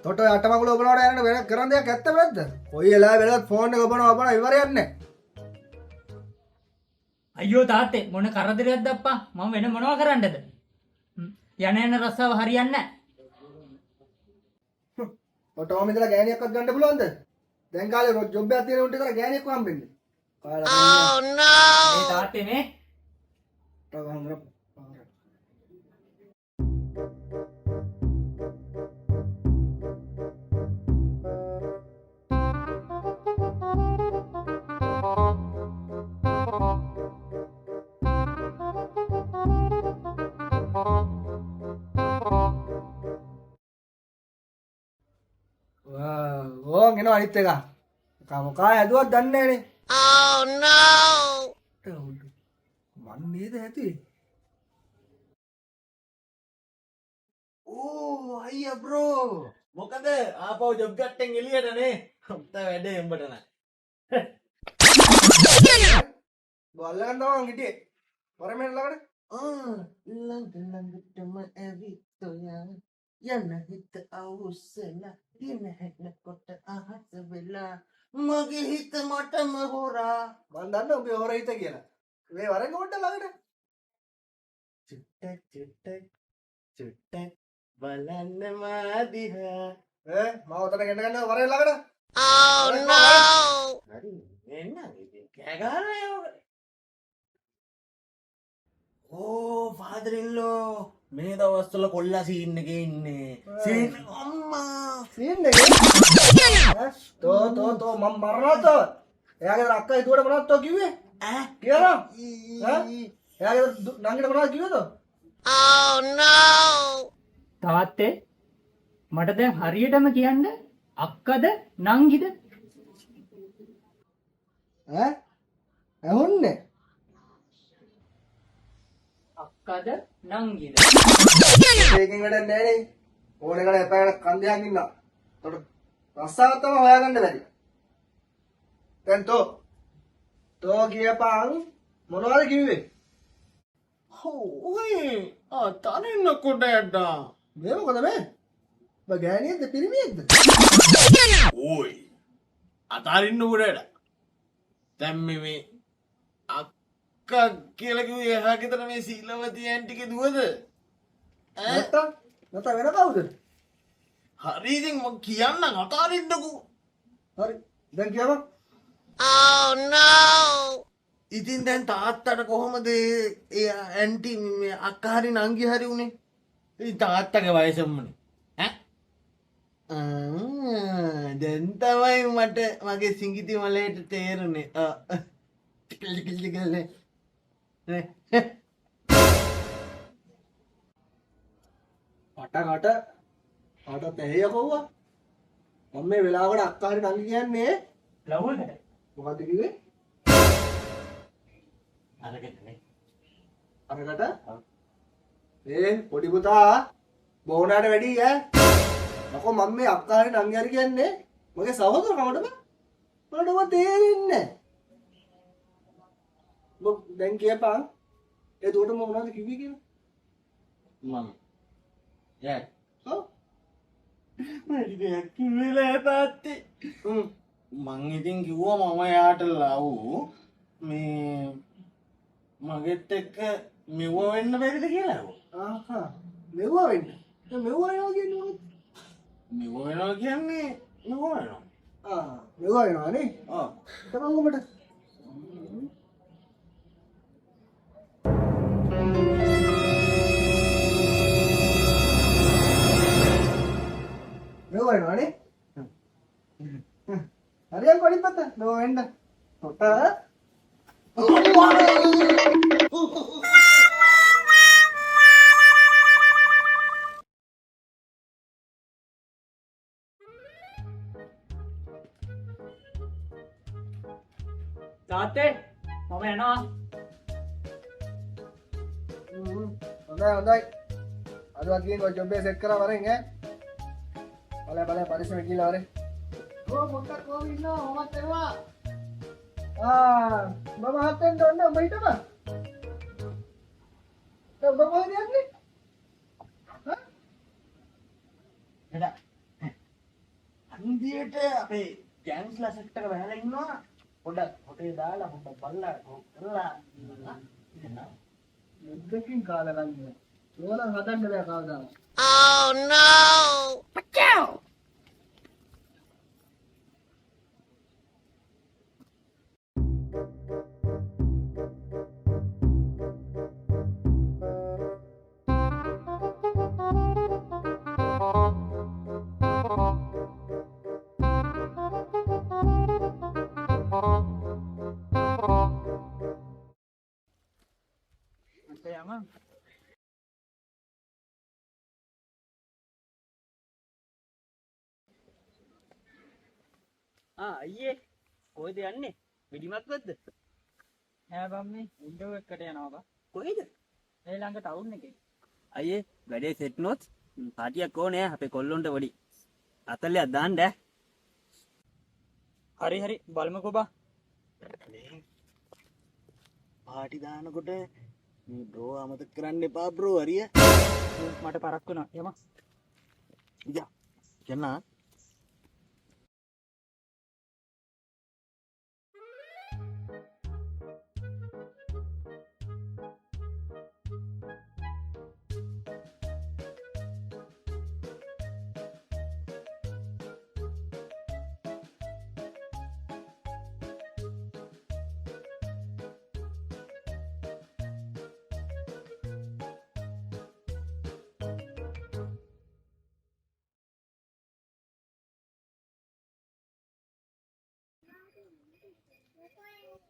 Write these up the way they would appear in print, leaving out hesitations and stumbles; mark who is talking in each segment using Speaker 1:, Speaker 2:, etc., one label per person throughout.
Speaker 1: තොට අටමකුල ඔබනවට යන්න වෙන කරන්න දෙයක් ඇත්ත නැද්ද? කොයි වෙලාවෙ වෙලත් ෆෝන් එක ඔබනවා ඉවරයක් නැහැ.
Speaker 2: අයියෝ තාත්තේ මොන කරදරයක්ද අප්පා මම වෙන මොනවා කරන්නද යන රස්සාව හරියන්නේ නැහැ
Speaker 1: ඔට ඔහම ඉඳලා ගෑණියක්වත් ගන්න පුළුවන්ද? දැන් කාලේ ජොබ් එකක් තියෙන උන්ට ඉතලා ගෑණියෙක් හම්බෙන්නේ.
Speaker 2: oh no ඒ තාත්තේ මේ
Speaker 1: ඕන් එනවා අනිත් එක. මොකා ඇදුවත් දන්නේ නැනේ.
Speaker 2: oh no
Speaker 1: මන් නේද ඇති? ඕ අයියා බ්‍රෝ.
Speaker 3: මොකද ආපහු ජොබ් ගත්තෙන් එළියටනේ. උත්ත වැඩේ උඹට නෑ.
Speaker 1: බල්ලන් තමයි හිටියේ. වරමෙන් ළඟට.
Speaker 3: ළඟටම ඇවිත් ඔයා යන්න හිත අවුස්සලා දින හැනකොට අහස වෙලා මගේ හිත මටම හොරා.
Speaker 1: මන් දන්නේ ඔබේ හොර හිත කියලා. මේ වරෙන් කොට ළඟට.
Speaker 3: චුට්ටක් බලන්න මාදිහා.
Speaker 1: මම උතන ගෙන්න ගන්න වරෙන් ළඟට.
Speaker 2: oh no
Speaker 3: හරි එන්න ඉතින් කෑ ගහලා යවග. ඕ ෆාදර් ඉන්ලෝ මේ දවස්වල කොල්ලා සීන් එකේ ඉන්නේ. සීන් අම්මා
Speaker 1: සීන් එක. තෝ මම මරනවද? එයාගේ අක්කා හිතුවට මොනවද තෝ කිව්වේ? කියලා? එයාගේ නංගිට මොනවද කිව්වද?
Speaker 2: oh no තාත්තේ මට දැන් හරියටම කියන්න අක්කද නංගිද
Speaker 1: ඇහුන්නේ?
Speaker 2: අක්කද නංගිද
Speaker 1: ඒකෙන් වැඩක් නැහැ නේ. ඕන එකට එපාට කන්දයක් ඉන්නවා. එතකොට රස්සාවක් තමයි හොයාගන්න බැරි. දැන් තෝ කියපන් මොනවද කිව්වේ?
Speaker 3: ඔය අතරින්න කොට යද්දා.
Speaker 1: මේ මොකද මේ? ඔබ ගෑණියෙක්ද පිරිමියෙක්ද?
Speaker 3: ඕයි අතරින්න කොට දැන් මේ අක්කා කියලා කිව්වේ එහා ගෙදර මේ සීලවතී ඇන්ටිගේ දුවද?
Speaker 1: නැත්නම් වෙන කවුද?
Speaker 3: හරි ඉතින් මම කියන්නම් අතරින්නකෝ.
Speaker 1: හරි දැන් කියපන්.
Speaker 2: oh no
Speaker 3: ඉතින් දැන් තාත්තට කොහොමද ඒ ඇන්ටි මේ අක්කා හරි නංගි හරි උනේ? ඉතින් තාත්තගේ වයසමනේ. දැන් තමයි මට මගේ සිඟිති මලයට තේරුනේ.
Speaker 1: අට තැහෙය කොව්වා. මම මේ වෙලාවට අක්කා හරි නංගි කියන්නේ
Speaker 2: ලව්වකට
Speaker 1: මොකද්ද කිව්වේ?
Speaker 3: අරකටනේ.
Speaker 1: අරකට? පොඩි පුතා බෝනාට වැඩි ඈ. මකෝ මම මේ අක්කා හරි නංගි හරි කියන්නේ මගේ සහෝදරකමටම මට තේරෙන්නේ නැහැ. දැන් කියපන් එතකොට මම මොනවද කිව්වේ කියලා?
Speaker 3: මම යා
Speaker 1: ඔව්
Speaker 3: මට දෙයක් කිව්වේ තාත්තේ. මං ඉතින් කිව්වා මම යාට ලව් මේ මගෙත් එක්ක මෙව වෙන්න බැරිද කියලා.
Speaker 1: මෙව්වා වෙන්න. මෙව්වා වෙනවා කියන්නේ මොකක්ද?
Speaker 3: මෙව වෙනවා කියන්නේ මෙව වෙනවා.
Speaker 1: මෙව්වා වෙනවා නේ. තමයි උඹට. මෙව්වා වෙනවා නේ. හරියට කොඩින් පත්ත මෙව්වා වෙන්න. තොට
Speaker 2: තාත්තේ මම යනවා.
Speaker 1: හොඳයි හොඳයි. අදවත් ගිහින් ඔය ජොබ් එක සෙට් කරලා වරෙන් ඈ. බලය පරිස්සමෙන් ගිහලා වරෙන්. පොඩ්ඩක් කොහොම ඉන්නවා මමත් එනවා. මම හත්ෙන් ඔන්න උඹ හිටපන්. ඔබ කොහෙද යන්නේ?
Speaker 3: එඩා අන්දියට අපේ ගෑන්ස්ලා සෙට් එක වැහලා ඉන්නවා පොඩක් හොටේ දාලා පොඩක් බලලා කරලා
Speaker 1: මුද්දකින් කාලා ගන්න. ඕන හදන්න බෑ කවදාවත්.
Speaker 4: අයියේ කොහෙද යන්නේ? වෙඩිමත්වත්ද?
Speaker 2: නෑ බම්මේ ඉන්ටර්වයුව එකට යනවා බා.
Speaker 4: කොහෙද?
Speaker 2: ඒ ළඟ ටවුන් එකේ.
Speaker 4: අයියේ වැඩේ සෙට් නොත් පාටියක් ඕනේ අපේ කොල්ලොන්ට වඩි. අතල්ලයක් දාන්න ඈ.
Speaker 2: හරි බලමුකෝ බා.
Speaker 3: පාටි දානකොට මේ බ්‍රෝ අමතක කරන්න එපා බ්‍රෝ හරිය.
Speaker 2: මට පරක් වුණා. යමු.
Speaker 3: ඉතින් කියන්න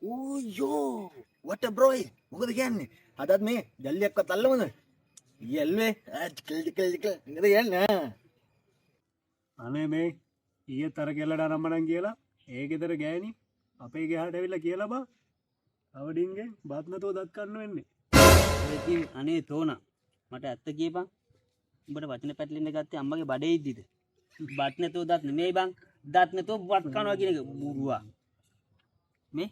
Speaker 3: ඌයෝ what a bro මොකද කියන්නේ අදත් මේ ජල්ලියක්වත් අල්ලමුද යල්වේ ටිකල් නේද යන්නේ
Speaker 5: අනේ මේ ඊයේ තර කෙල්ලට අරම්මනම් කියලා ඒ ගෙදර ගෑණි අපේ ගෙහාට ඇවිල්ලා කියලා බා අවඩින්ගෙන් බත් නැතුව දත් කන්න වෙන්නේ.
Speaker 4: ඉතින් අනේ තෝනා මට ඇත්ත කියපන්. උඹට වචන පැටලෙන්න ගත්තේ අම්මගේ බඩේ ඉද්දිද? බත් නැතුව දත් නෙමෙයි බං. දත් නැතුව බත් කනවා කියන එක බුරුවා. මේ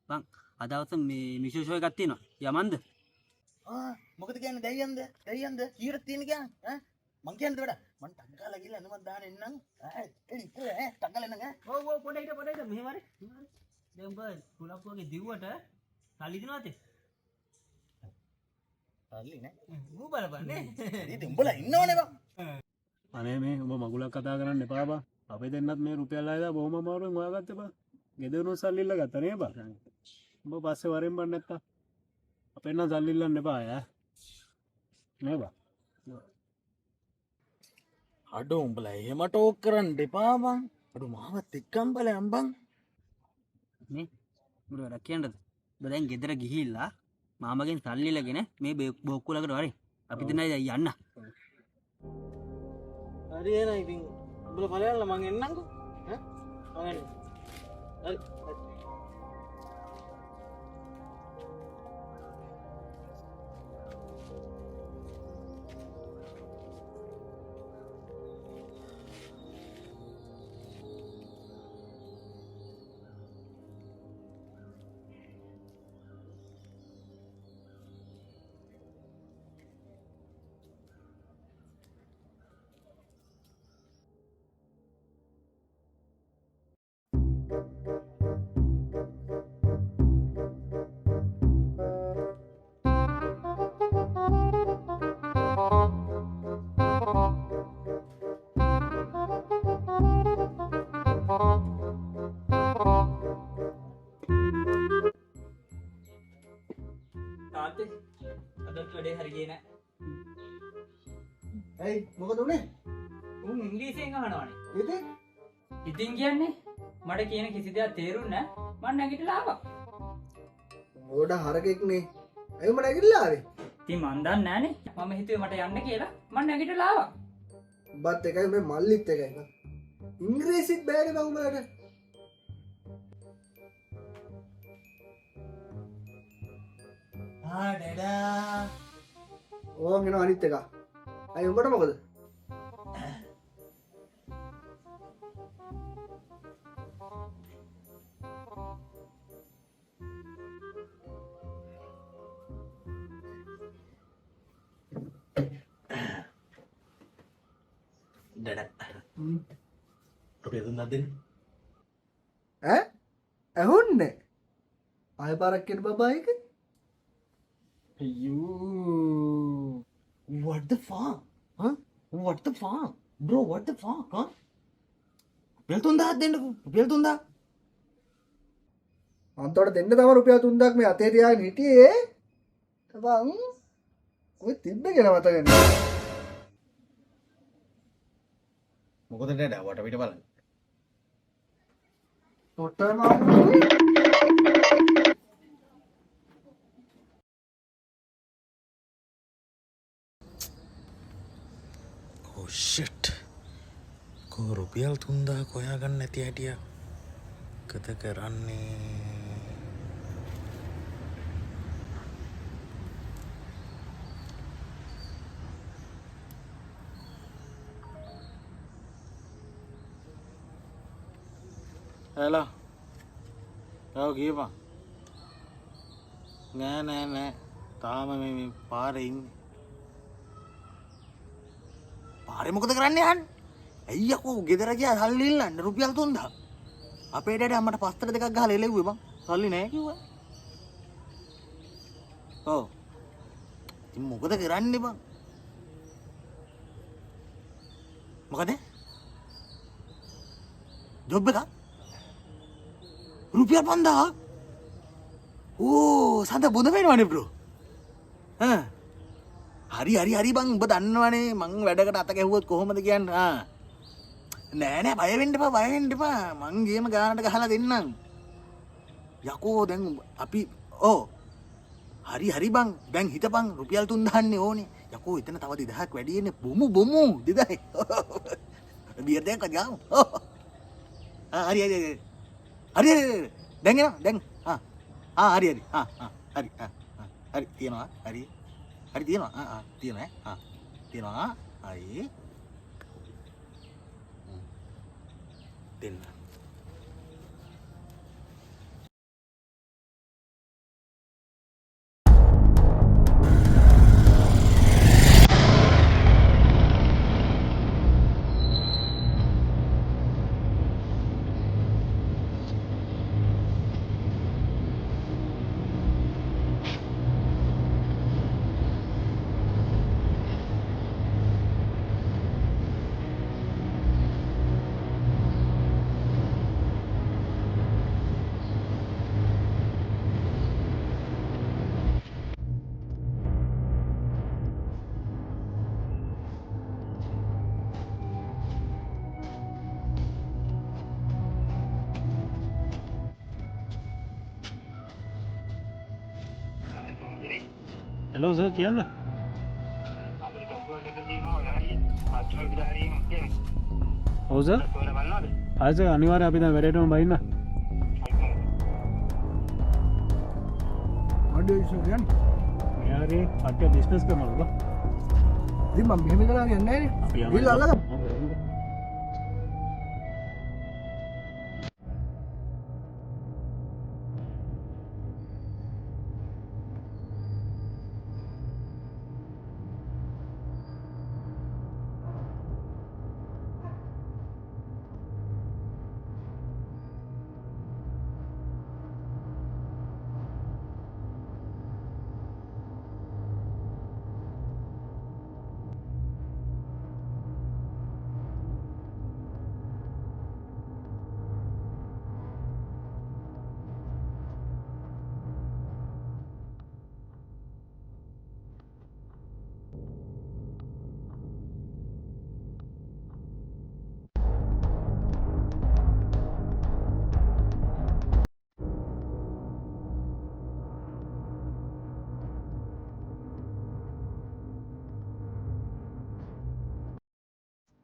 Speaker 4: බං අදවස මේ මිෂෝ ෂෝ එකක් තියෙනවා. යමන්ද?
Speaker 3: මොකද කියන්නේ දැයියන්ද කීරක් තියෙන කියන්නේ ඈ මං කියන්නේ වැඩ මං ටංගාලා ගිහලා එනමත් දාන්න එන්නම් ටංගාලා එන්නங்க
Speaker 4: ඔව් පොඩ හිට මෙහෙම හරි. දැන් උඹ කුලප් වගේ දිව්වට සල්ලි දෙනවද?
Speaker 3: සල්ලි නෑ
Speaker 4: මූ බලපන්නේ.
Speaker 3: ඉතින් උඹලා ඉන්නවනේ බං
Speaker 5: අනේ මේ උඹ මගුලක් කතා කරන්න එපා බා. අපේ දෙන්නත් මේ රුපියල් 6000 බොහොම අමාරුවෙන් හොයාගත්තේ බා. ගෙදරනොත් සල්ලි ඉල්ල ගත්තා නේ බා. උඹ පස්සේ වරෙන් බන් නැත්තා. අපේ නම් සල්ලි ඉල්ලන්න එපා ඈ. නේ බා.
Speaker 3: අඩෝ උඹලා එහෙම ටෝක් කරන්න එපා බං අඩෝ මාවත් එක්කම් බලයන් බං
Speaker 4: මේ උඹ වැඩක් කියන්නද? උඹ දැන් ගෙදර ගිහිල්ලා මාමගෙන් සල්ලි ඉල්ලගෙන මේ බොක්කු ළඟට වරේ. අපි දෙන්නයි යන්න.
Speaker 3: හරි එහෙනම් ඉතින් උඹලා ඵලයන්ලා මං එන්නම්කෝ ඈ මං එන්න හරි
Speaker 2: තාත්තේ අදත් වැඩේ හරියන්නේ නෑ.
Speaker 1: ඇයි මොකද උනේ?
Speaker 2: උන් ඉංග්‍රීසියෙන් අහනවානේ.
Speaker 1: ඉතින්
Speaker 2: ඉතින් කියන්නේ මට කියන කිසි දෙයක් තේරුන්නේ නෑ. මං නැගිටලා ආවා.
Speaker 1: ඕඩ හරකෙක් නේ. ඇයි උඹ නැගිටලා ආවේ?
Speaker 2: ඉතින් මන් දන්නේ නෑනේ. මම හිතුවේ මට යන්න කියලා. මං නැගිටලා ආවා.
Speaker 1: බත් එකයි මේ මල්ලිත් එකයි. ඉංග්‍රීසිත් බෑනේ බං උඹලට.
Speaker 3: ඩඩා
Speaker 1: ඕන් එනවා අනිත් එක. අයි උඹට මොකද?
Speaker 3: ඩඩා රුපියල් 3ක් දෙන්න.
Speaker 1: ඈ? ඇහුන්නේ? ආය පාරක් කියන බබායික?
Speaker 3: අයියෝ what the fuck huh what the fuck bro what the fuck huh රුපියල් 3000ක් දෙන්නකෝ රුපියල් 3000ක්
Speaker 1: අන්තවට දෙන්න තම රුපියල් 3000ක් මේ අතේ තියාගෙන හිටියේ. තබන් ඔය තිබ්බේ කියලා මතක නැහැ.
Speaker 3: මොකද ඩඩා වට පිට බලන්න
Speaker 1: තොටම
Speaker 6: oh shit කෝ රුපියල් 3000 හොයා ගන්න නැති හැටිය කත කරන්නේ
Speaker 3: Hello. ඔව් කියපන්. නෑ. තාම මේ පාරේ ඉන්නේ. පාරේ මොකද කරන්නේ යන්නේ? අයියකෝ ගෙදර ගියා සල්ලි ඉල්ලන්න රුපියල් 3000. අපේ ඩැඩි අම්මට පස්තර දෙකක් ගහලා එළෙව්වේ බං. සල්ලි නෑ කිව්වා. ඔව්. ඉතින් මොකද කරන්නේ බං? මොකද? ජොබ් එකක්? රුපියල් 5000 ඕ සඳ බොඳ වෙනවනේ බ්‍රෝ හරි බං උඹ දන්නවනේ මං වැඩකට අත ගැහුවොත් කොහොමද කියන්නේ නෑ බය වෙන්න එපා මං ගේම ගානට ගහලා දෙන්නම් යකෝ දැන් අපි ඕ හරි බං දැන් හිතපන් රුපියල් 3000 නේ ඕනේ යකෝ එතන තව 2000ක් වැඩියනේ බොමු 2000 බියර් දෙකක් ගාමු හරි දැන් එනවා දැන් හරි තියෙනවා හරි තියෙනවා තියෙනවා හරි දෙන්න
Speaker 5: හෙලෝ සර් කියන්න ඔව් සර් ආයෙත් අනිවාර්යයෙන් අපි දැන් වැඩේටම බහින්න
Speaker 1: අඩේ ඉස්සෝ කියන්නේ.
Speaker 5: මෙයාගේ අට්ටිය බිස්නස් කරනවලු බා
Speaker 1: ඉතින් මම මෙහෙම කරලා යන්නේ නැහැ නේ.
Speaker 5: අපි යමු.
Speaker 1: ගිහලා අල්ලගමු.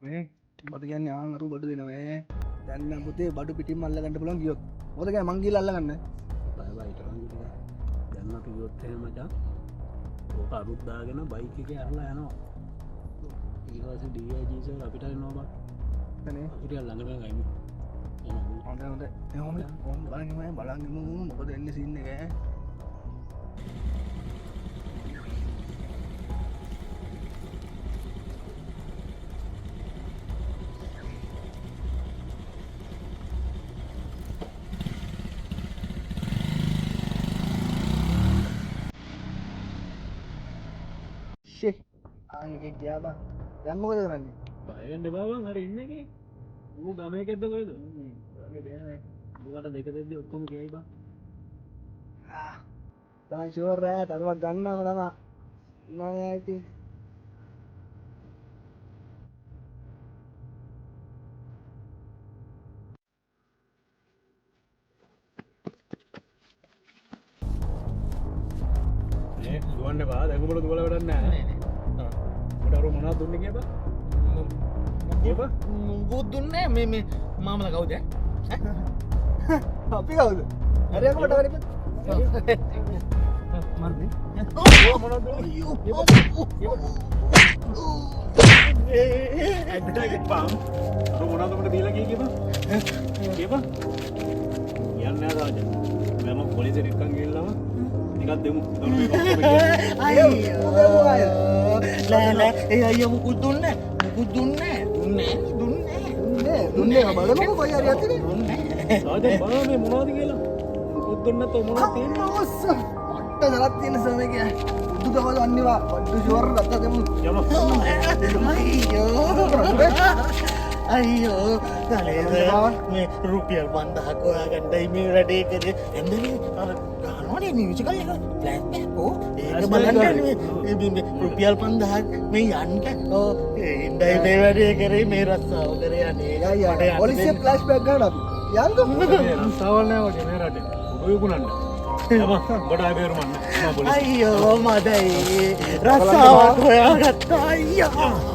Speaker 1: මේ බඩු කියන්නේ ආන්ගරු බඩු දෙනවා දැන් නම් පුතේ බඩු පිටින්ම අල්ල ගන්න පුළුවන් ගියොත් මොකද කියන්නේ මං ගිහලා අල්ල ගන්න
Speaker 5: බය බය තරංග දැන් අපි ගියොත් එහෙම මචං ඕක අරුද්දාගෙන බයික එක ඇරලා යනවා ඊවාස ඩජීස අපිට නොබ ඉට ළඟට ගයිම
Speaker 3: හොඳ හොඳ එහොම ඔොම් බලගම බලගම මොකද එන්න සින්න එක
Speaker 1: ආගේ ගියා බං දැන් මොකද කරන්නේ
Speaker 5: බයවෙන්ඩ බාවන් හරි ඉන්න එක ඌ ගමයක එද කොයිද දුකට දෙක දෙද ඔක්කොම කියයි බා
Speaker 1: තමයි ෂුවර් රෑ තරුවක් ගන්නම තමා මම ඇති
Speaker 5: දුවන්න බා දැකුමට දුවල වැඩන්න ටරු මනා දුන්න කියබ ඒබ
Speaker 3: මුකුත් දුන්නේ මේ මාමල කවුද
Speaker 1: අපි කවුද හරියකට හරි
Speaker 5: පාම් මොනාදකට දීලා කියබ කියබ යන්න රාජ මෙම පොලිස එක්කන් ගෙල්ලව නිකත් දෙමු
Speaker 3: ලෑ ඒ අය මුකුත් දුන්න මුකුත් දුන්නේ
Speaker 1: දුන්නේ බලමුකෝ කොයි හරි ඇතිනේ
Speaker 5: රාජ බා මේ මොනාද කියලා උද්දුන්න තෝ මොනා තියෙන්නේ
Speaker 1: ඔස්ස මට ගලක් තියෙන සමයක බුදු දවල් වන්නේවා වඩු ෂුවර් ගත්තා දෙමු
Speaker 3: අයියෝ කලේ මේ රුපියල් 5000ක් හොයා ගන්නයි මේ වැඩේ කරේ එන්නේ අර ගන්නවනේ මියුසිකල් එක ෆ්ලෑෂ් බෑක් ඕ ඒක බලන්න මේ රුපියල් 5000ක් මේ යන්න ඕ ඉඳයි මේ වැඩේ කරේ මේ රස්සාව කරේ යන්නේ
Speaker 1: පොලිසිය ෆ්ලෑෂ් බෑක් ගන්න අපි යන්කෝ
Speaker 5: රස්සාවල් නෑ වගේ මේ රටේ ඔයගුණන්න බඩා බේරුමන්න
Speaker 3: අයියෝ මදයි රස්සාවක් හොයාගත්තා අයියා